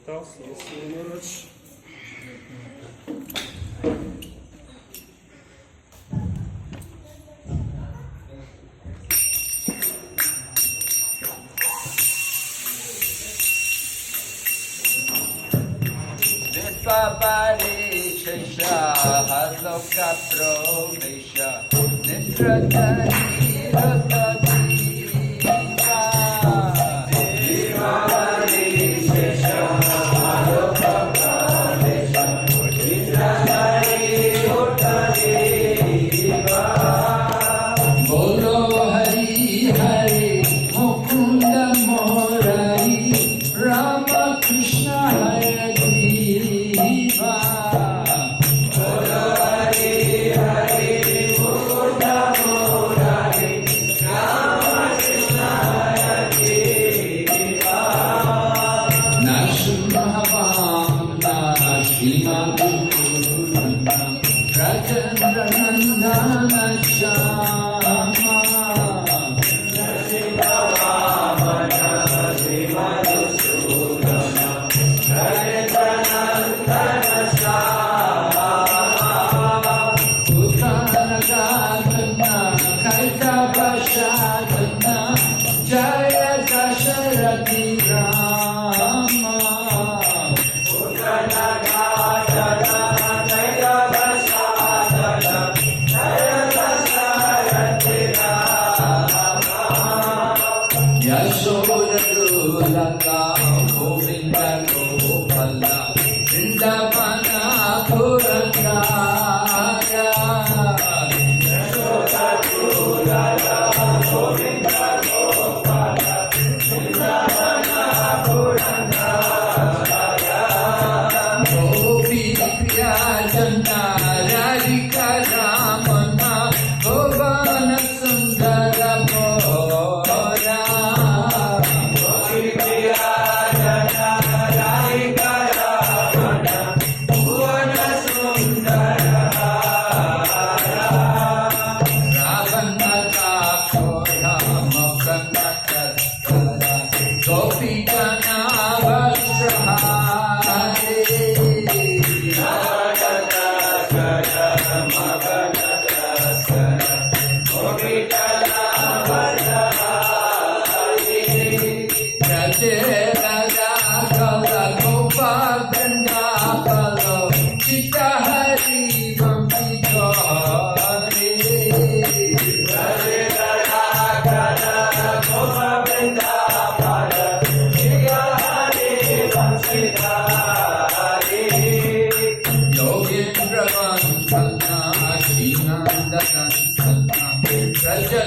Kirtans, Maharaj. Paparisha Haloka Provesha Nitratari Rotadiva Paparisha Haloka Provesha Nitratari Rotadiva Bolo Hari Hari Mukunda Morari Rama Krishna Hare Rasa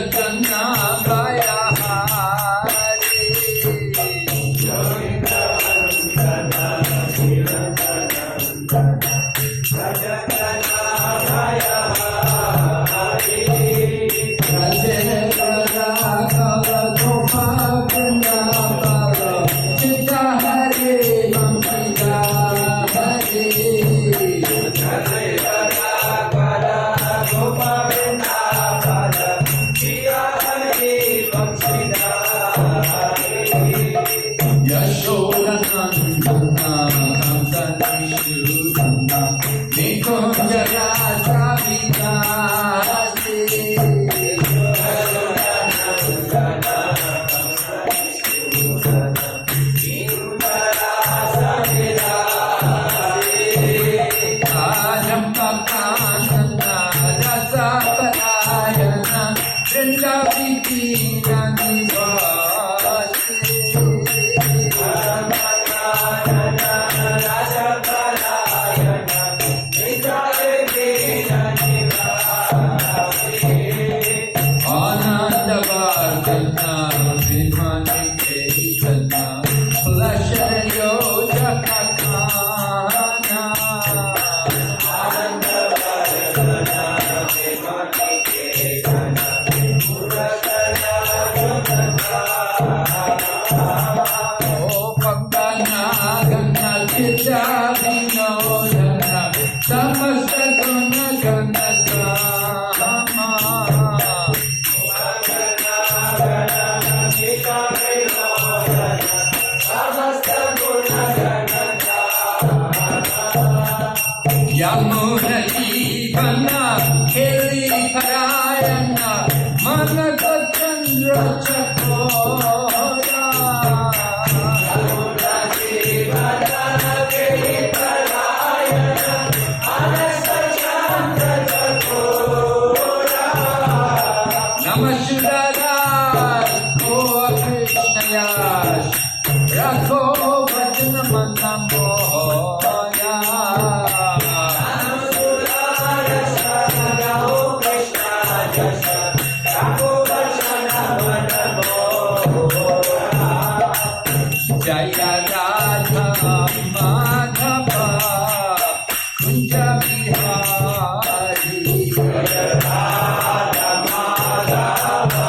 Yamuna Jivana Heli Parayana Manaka Chandra Chakora Yamuna Jivana Heli Parayana Manaka Chandra Chakora Namashudara Gour Krishna Yash Rakho Bhajana Manamo Jaya Radha Madhava Kunja Bihari Jaya Radha Madhava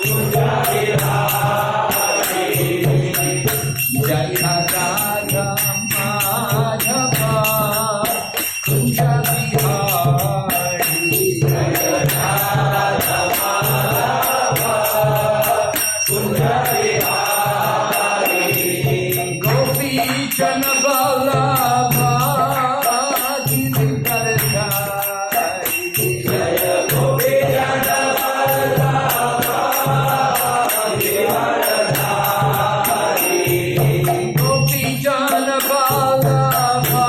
Kunja Bihari Jaya Radha Madhava Kunja Bihari Jaya Radha Madhava Kunja Bihari Janaballabha Girivaradhari Jaya Gopi Janaballabha Girivaradhari Gopi Janaballabha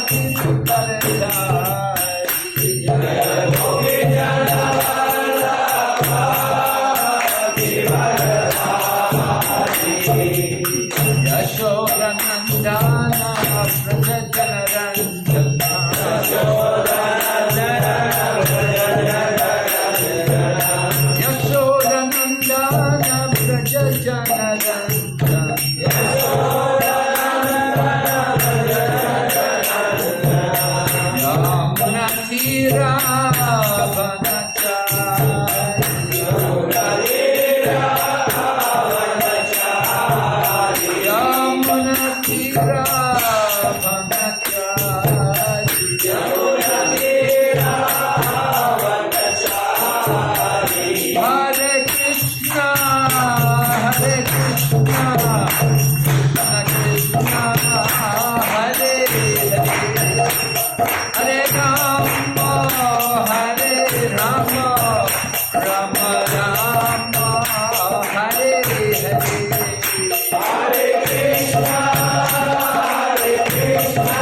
Girivaradhari Jaya Gopi Janaballabha Girivaradhari Yashodanandana Prajajanarandana Yashodanandana Prajajanarandana Yamuna Tira Hare Krishna, Hare Krishna, Krishna Hare Hare, Hare Rama, Hare Rama, Rama Rama, Hare Hare, Hare Krishna, Hare Krishna,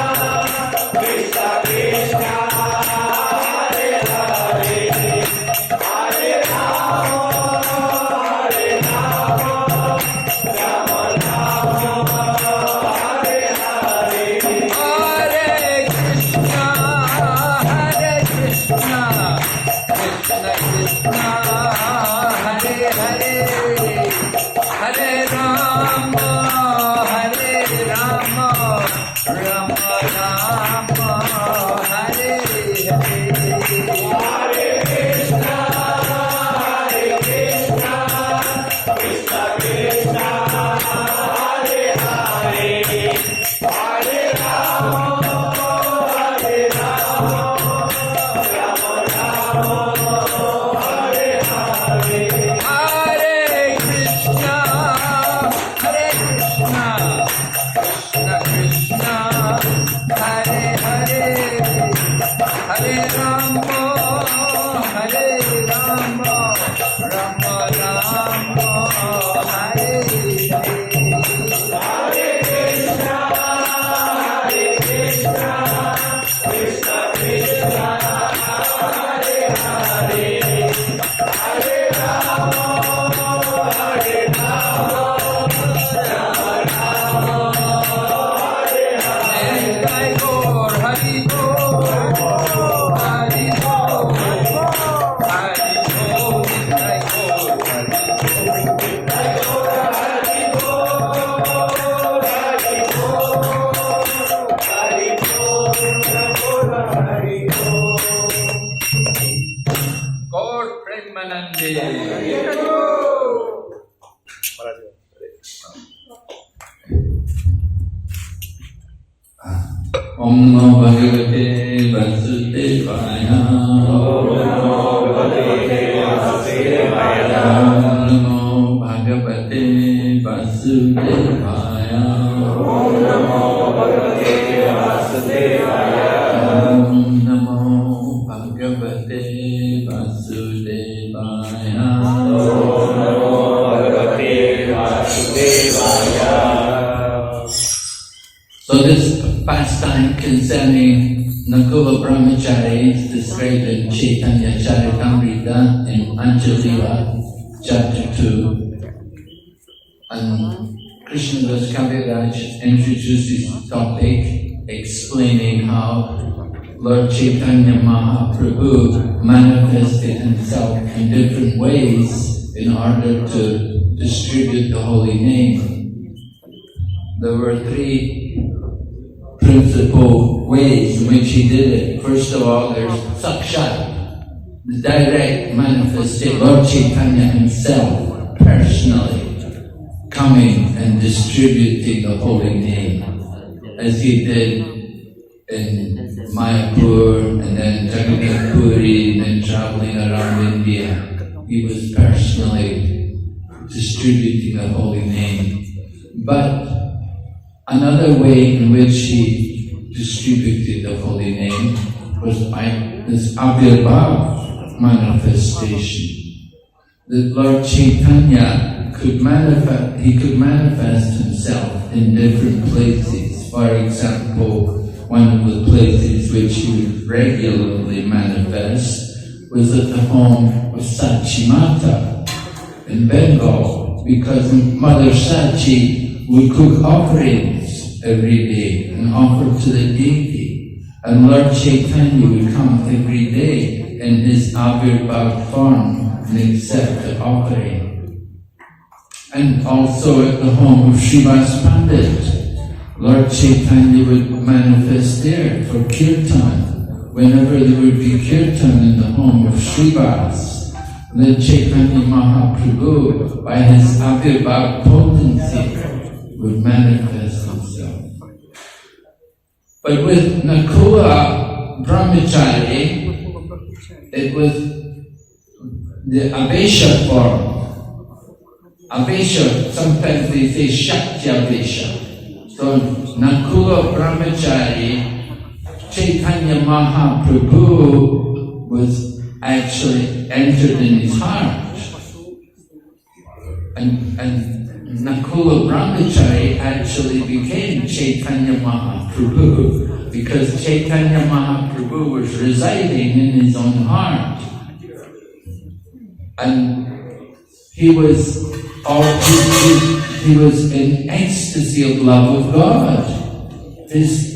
Krishna Krishna, Hare Hare, Hare Rama, Hare Rama, Rama Rama, Hare Hare, Hare Krishna, Hare Krishna, Krishna Krishna, Hare Hare, Hare Rama, Hare Rama, Rama Rama, Hare Hare, Hare Krishna, Hare Krishna, Krishna Krishna, Hare Hare, Hare Rama, Hare Rama, Rama Rama, Hare Hare, Hare Krishna, Hare Krishna, Krishna Krishna, Hare Hare, Hare Rama, Hare Rama, Rama Rama, Hare Hare, Hare Krishna, Hare Krishna, Krishna Krishna, Hare Hare, Hare Rama, Hare Rama, Rama Rama, Hare Hare, Jai Gour, Hari Gour, Hari Gour, Hari Gour, Jai Gour, Hari Gour, Hari Gour, Hari Gour, Hari Gour, Hari Gour, Gaur Premanande. Om Namo Bhagavate Vasudevaya. Om Namo Bhagavate Vasudevaya. Om Namo Bhagavate Vasudevaya. Om Namo Bhagavate Vasudevaya. Om Namo Bhagavate Vasudevaya. Om Namo Bhagavate Vasudevaya. So this pastime concerning Nakula Brahmachary is described in Chaitanya Charitamrita in Anjalila, chapter 2. And Krishna Das Kaviraj introduces the topic, explaining how Lord Chaitanya Mahaprabhu manifested himself in different ways in order to distribute the holy name. There were three principal ways in which he did it. First of all, there's Sakshat, the direct manifestation, Lord Chaitanya himself, personally, coming and distributing the holy name, as he did in Mayapur, and then Jagannath Puri, and then traveling around India. He was personally distributing the holy name. But another way in which he distributed the holy name was by this Avirbhav manifestation. That Lord Chaitanya could manifest himself in different places. For example, one of the places which he would regularly manifest was at the home of Sachimata in Bengal, because Mother Sachi would cook offerings every day and offer to the deity. And Lord Chaitanya would come every day in his Avirbhav form and accept the offering. And also at the home of Srivas Pandit, Lord Chaitanya would manifest there for Kirtan. Whenever there would be Kirtan in the home of Srivas, then Chaitanya Mahaprabhu, by his Avirbhav potency, would manifest himself. But with Nakula Brahmachary, it was the Avesha form. Avesha, sometimes they say Shakti Avesha. So Nakula Brahmachary, Chaitanya Mahaprabhu was actually entered in his heart. And Nakula Brahmachary actually became Chaitanya Mahaprabhu, because Chaitanya Mahaprabhu was residing in his own heart. And he was in ecstasy of love of God. His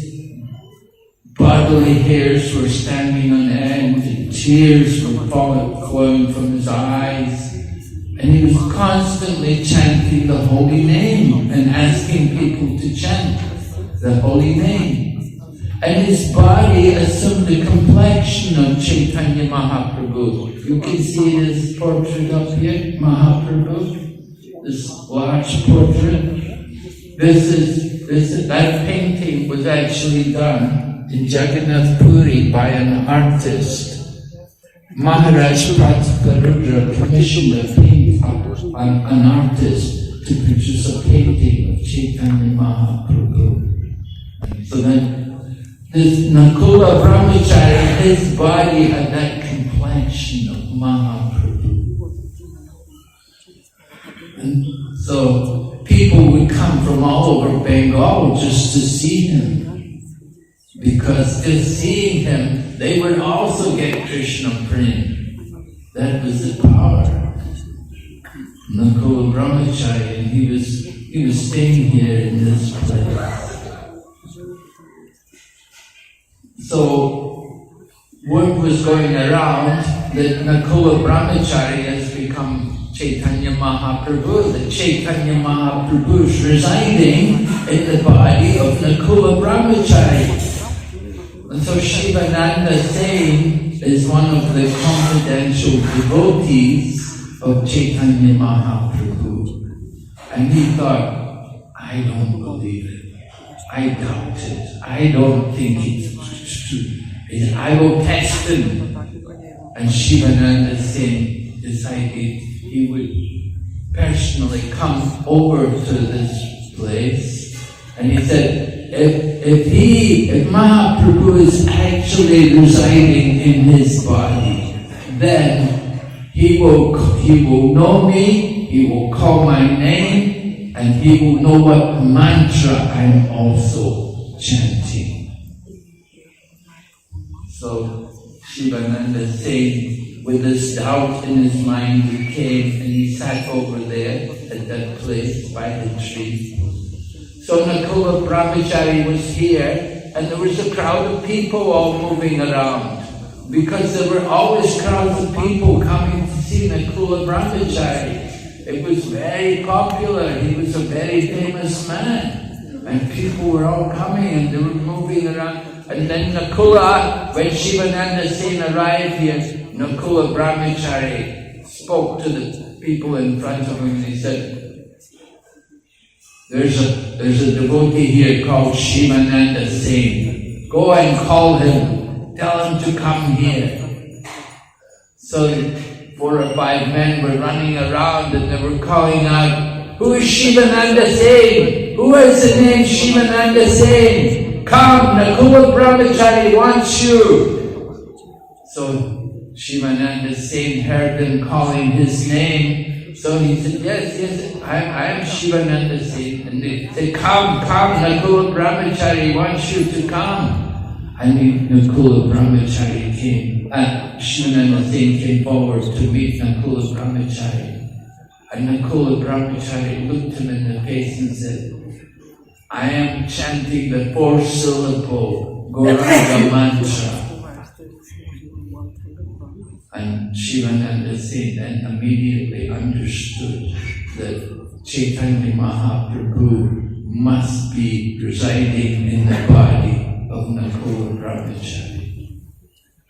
bodily hairs were standing on end, and tears were flowing from his eyes. And he was constantly chanting the holy name and asking people to chant the holy name. And his body assumed the complexion of Chaitanya Mahaprabhu. You can see this portrait up here, Mahaprabhu, this large portrait. That painting was actually done in Jagannath Puri by an artist. Maharaj Pratparudra commissioned an artist to produce a painting of Chaitanya Mahaprabhu. So then, this Nakula Brahmachary, his body had that complexion of Mahaprabhu. And so people would come from all over Bengal just to see him. Because just seeing him, they would also get Krishna Prem. That was the power. Nakula Brahmachary, and he was staying here in this place. So word was going around that Nakula Brahmachary has become Chaitanya Mahaprabhu, that Chaitanya Mahaprabhu is residing in the body of Nakula Brahmachary. And so Shivananda Singh is one of the confidential devotees of Chaitanya Mahaprabhu. And he thought, I don't believe it. I doubt it. I don't think it's true. I will test him. And Shivananda Singh decided he would personally come over to this place. And he said, if Mahaprabhu is actually residing in his body, then he will know me, he will call my name, and he will know what mantra I'm also chanting. So Shivananda saying, with this doubt in his mind, he came and he sat over there at that place by the tree. So Nakula Brahmachary was here, and there was a crowd of people all moving around, because there were always crowds of people coming to see Nakula Brahmachary. It was very popular. He was a very famous man, and people were all coming and they were moving around. And then Nakula, when Shivananda Sen arrived here, Nakula Brahmachary spoke to the people in front of him and he said, there's a devotee here called Shivananda Sen. Go and call him. Tell him to come here. So 4 or 5 men were running around and they were calling out, who is Shivananda Sen? Who has the name Shivananda Sen? Come, Nakula Brahmachary wants you. So Shivananda Sen heard them calling his name. So he said, yes, I am Shivananda Sen. And they said, come, Nakula Brahmachary wants you to come. And Nakula Brahmachary came, and Shivananda Sen came forward to meet Nakula Brahmachary. And Nakula Brahmachary looked him in the face and said, I am chanting the 4-syllable Gauranga mantra. And Shivananda Sen then immediately understood that Chaitanya Mahaprabhu must be residing in the body of Nakula Brahmachary.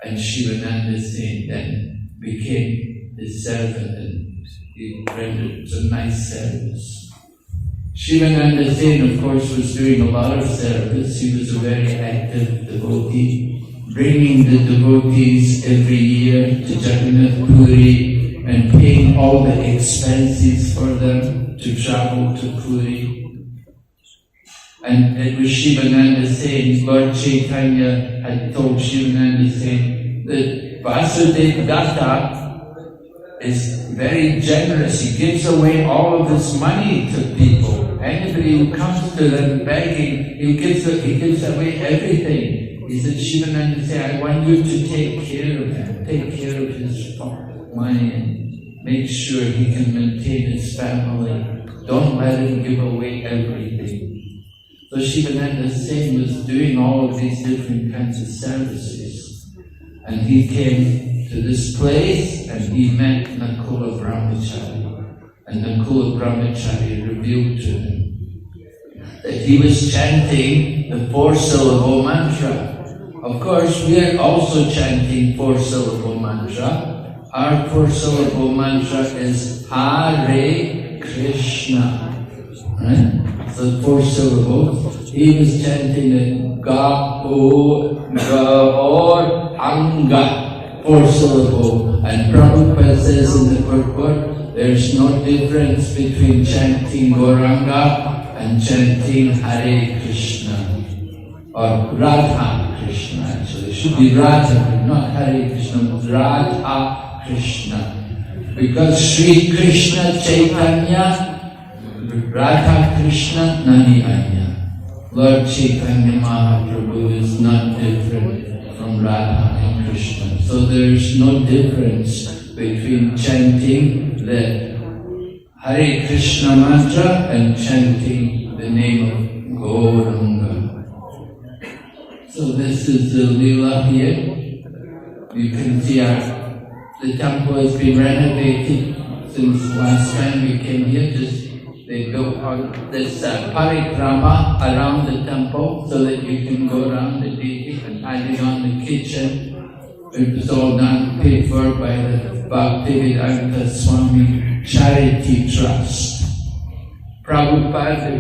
And Shivananda Sen then became his servant and he rendered a nice service. Shivananda Sen, of course, was doing a lot of service. He was a very active devotee, bringing the devotees every year to Jagannath Puri and paying all the expenses for them to travel to Puri. And it was Shivananda Sen, Lord Chaitanya had told Shivananda Sen that Vasudeva Datta is very generous. He gives away all of his money to people. Anybody who comes to them begging, he gives away everything. He said, Shivananda Sen, I want you to take care of him, take care of his money and make sure he can maintain his family. Don't let him give away everything. So Shivananda Sen was doing all of these different kinds of services. And he came to this place and he met Nakula Brahmachary. And Nakula Brahmachary revealed to him that he was chanting the 4-syllable mantra. Of course, we are also chanting 4-syllable mantra. Our 4-syllable mantra is Hare Krishna. Right? So 4 syllables. He was chanting it Gaur Anga, 4 syllable. And Prabhupada says in the purport, there's no difference between chanting Gauranga and chanting Hare Krishna. Or Radha Krishna actually. It should be Radha, not Hare Krishna, but Radha Krishna. Because Sri Krishna Chaitanya, Radha Krishna Nani Anya. Lord Chaitanya Mahaprabhu is not different from Radha and Krishna. So there is no difference between chanting the Hare Krishna mantra and chanting the name of Gauranga. So this is the Lila here. You can see the temple has been renovated since last time we came here. They built this parikrama around the temple so that you can go around the deity and adding on the kitchen. It was all done, paid for by the Bhaktivedanta Swami Charity Trust. Prabhupada,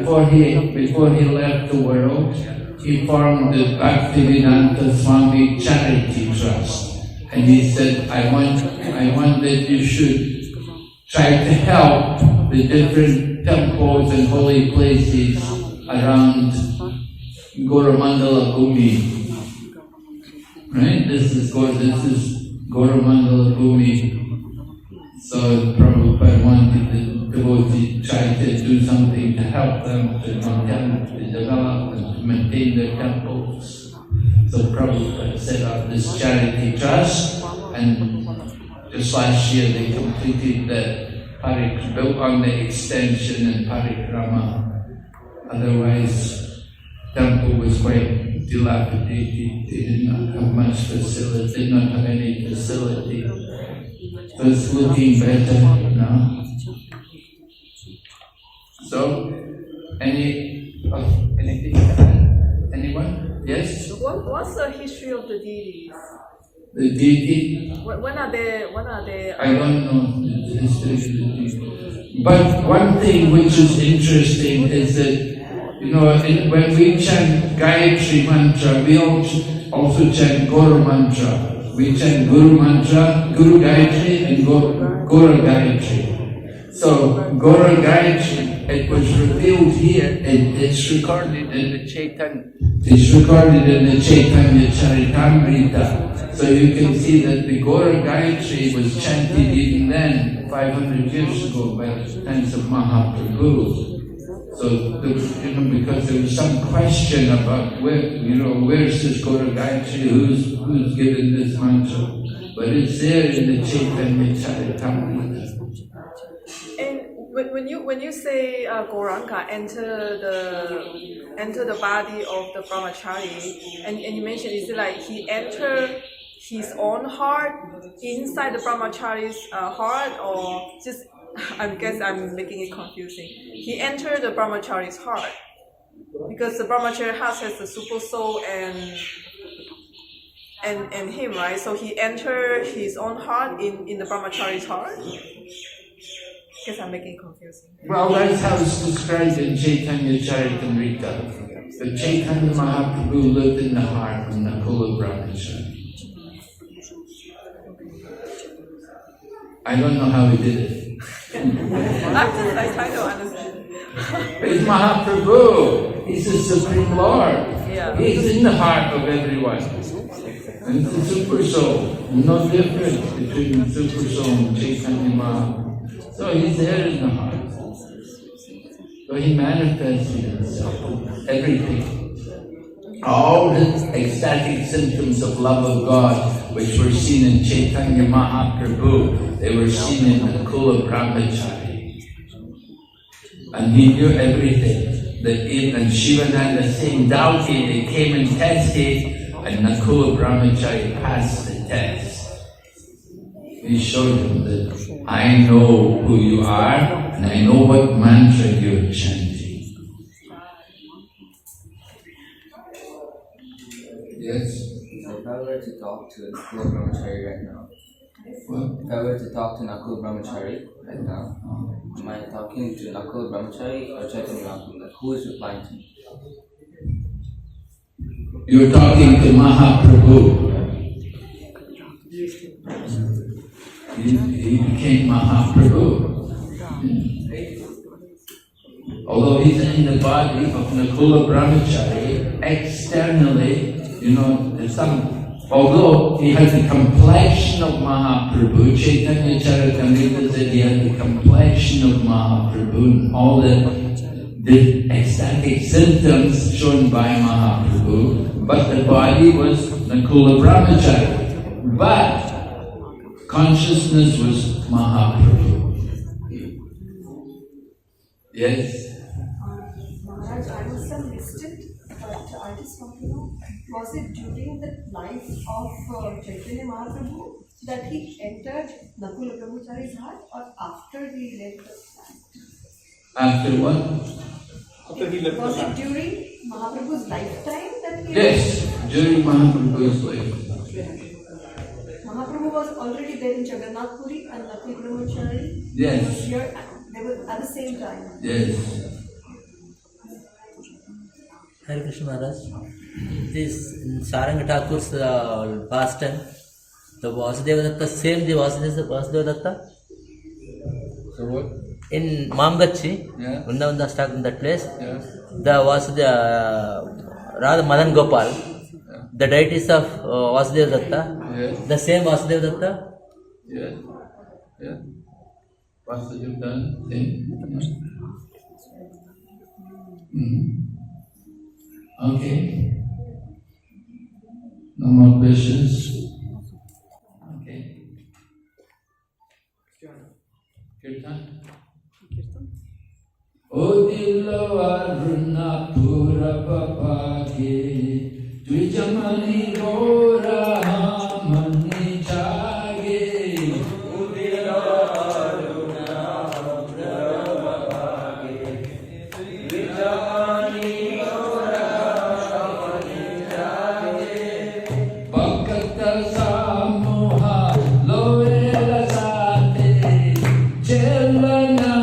before he left the world, he formed the Bhaktivedanta Swami Charity Trust. And he said, I want that you should try to help the different temples and holy places around Gour Mandala Bhumi. Right? This is Gour Mandala Bhumi. So Prabhupada wanted the devotee to try to do something to help them to develop and to maintain their temples. So Prabhupada set up this charity trust, and just last year they completed the built on the extension and parikrama. Otherwise, temple was quite dilapidated. They did not have much facility, did not have any facility. So it's looking better now. So, anything to add? Anyone? Yes? What's the history of the deities? The deity? When are they? I don't know the history of the deity. But one thing which is interesting is that, when we chant Gayatri mantra, we also chant Gour mantra. We chant Guru mantra, Guru Gayatri and Gour Gayatri. So, Gour Gayatri, it was revealed here, it's recorded in the Chaitanya Charitamrita. So you can see that the Gour Gayatri was chanted even then, 500 years ago, by the times of Mahaprabhu. So, because there was some question about where's this Gour Gayatri, who's given this mantra, but it's there in the Chaitanya Charitamrita. And when you say Gauranga enter the body of the Brahmachary, and you mentioned, is it like he entered his own heart inside the Brahmachari's heart, or just? I guess I'm making it confusing. He entered the Brahmachari's heart because the Brahmachari has the super soul and him, right? So he entered his own heart in the Brahmachari's heart. Guess I'm making it confusing. Well, that's how it's described in Chaitanya Charitamrita. The Chaitanya Mahaprabhu lived in the heart of Nakula Brahmachari. I don't know how he did it. I try to understand. He's Mahaprabhu. He's the Supreme Lord. Yeah. He's in the heart of everyone. And the Super Soul. No difference between the Super Soul and Chaitanya Mahaprabhu. So he's there in the heart. So he manifested himself. Everything. All the ecstatic symptoms of love of God, which were seen in Chaitanya Mahaprabhu, they were seen in Nakula Brahmachari. And he knew everything. And Shivananda saying, doubting, they came and tested, and Nakula Brahmachari passed the test. He showed him that I know who you are, and I know what mantra you're chanting. Yes? If I were to talk to Nakula Brahmachari right now, What? if I were to talk to Nakula Brahmachari right now, am I talking to Nakula Brahmachari or Chaitanya Mahaprabhu? Who is replying to me? You're talking to Mahaprabhu. He became Mahaprabhu. Although he's in the body of Nakula Brahmachari, externally, although he had the complexion of Mahaprabhu, Chaitanya Charitamrita said he had the complexion of Mahaprabhu, and all the ecstatic symptoms shown by Mahaprabhu, but the body was Nakula Brahmachari. But consciousness was Mahaprabhu. Yes? Maharaj, I was some distant, but I just want to know, was it during the life of Chaitanya Mahaprabhu that he entered Nakula Brahmachari's heart, or after he left the planet? After what? After he left Was the it land. during Mahaprabhu's lifetime that he Yes, during Mahaprabhu's life. Mahaprabhu was already there in Jagannath Puri and Nakula Brahmachari Yes. was here, they were at the same time. Yes. Hare Krishna Maharaj, this in Saranga Thakur's pastime, the Vasudeva Datta, same the Vasudeva Datta? So what? In Mamgachi, Yeah. Vrindavan Das talked in that place, Yeah. the Vasudeva, Radha Madan Gopal, the deities of Vasudeva Datta, Yes. the same Vasudeva Datta? Yes. Yes. Vasudeva done thing. Okay. No more questions. Okay. Kirtan. Odilo Aruna Pura Papake Dwijamani Gora Mani Chage Odilo Aruna Pura Papake Dwijamani Gora Mani Chage Bhakta Samoha Loela Sate Chelana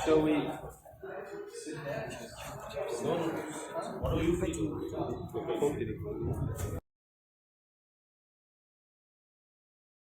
Shall we? One of you